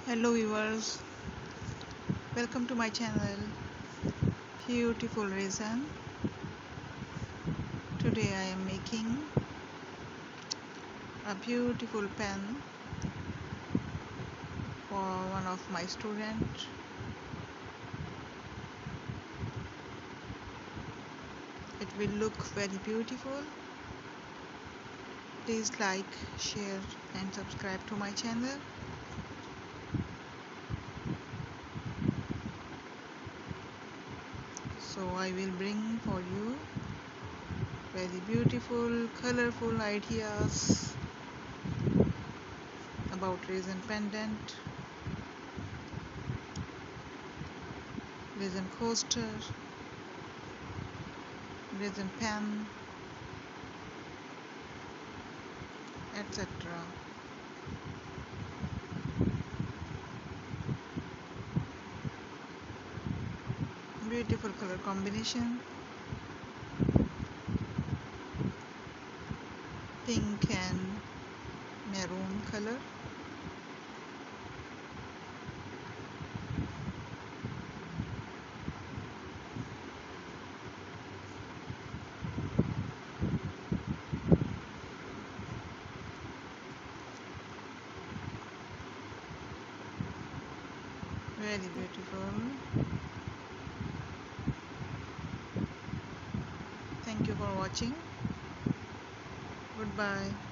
Hello viewers, welcome to my channel Beautiful Resin. Today I am making a beautiful pen for one of my students. It will look very beautiful. Please like, share and subscribe to my channel. So I will bring for you very beautiful, colorful ideas about resin pendant, resin coaster, resin pen, etc. Beautiful color combination, pink and maroon color. Very beautiful. Thank you for watching. Goodbye.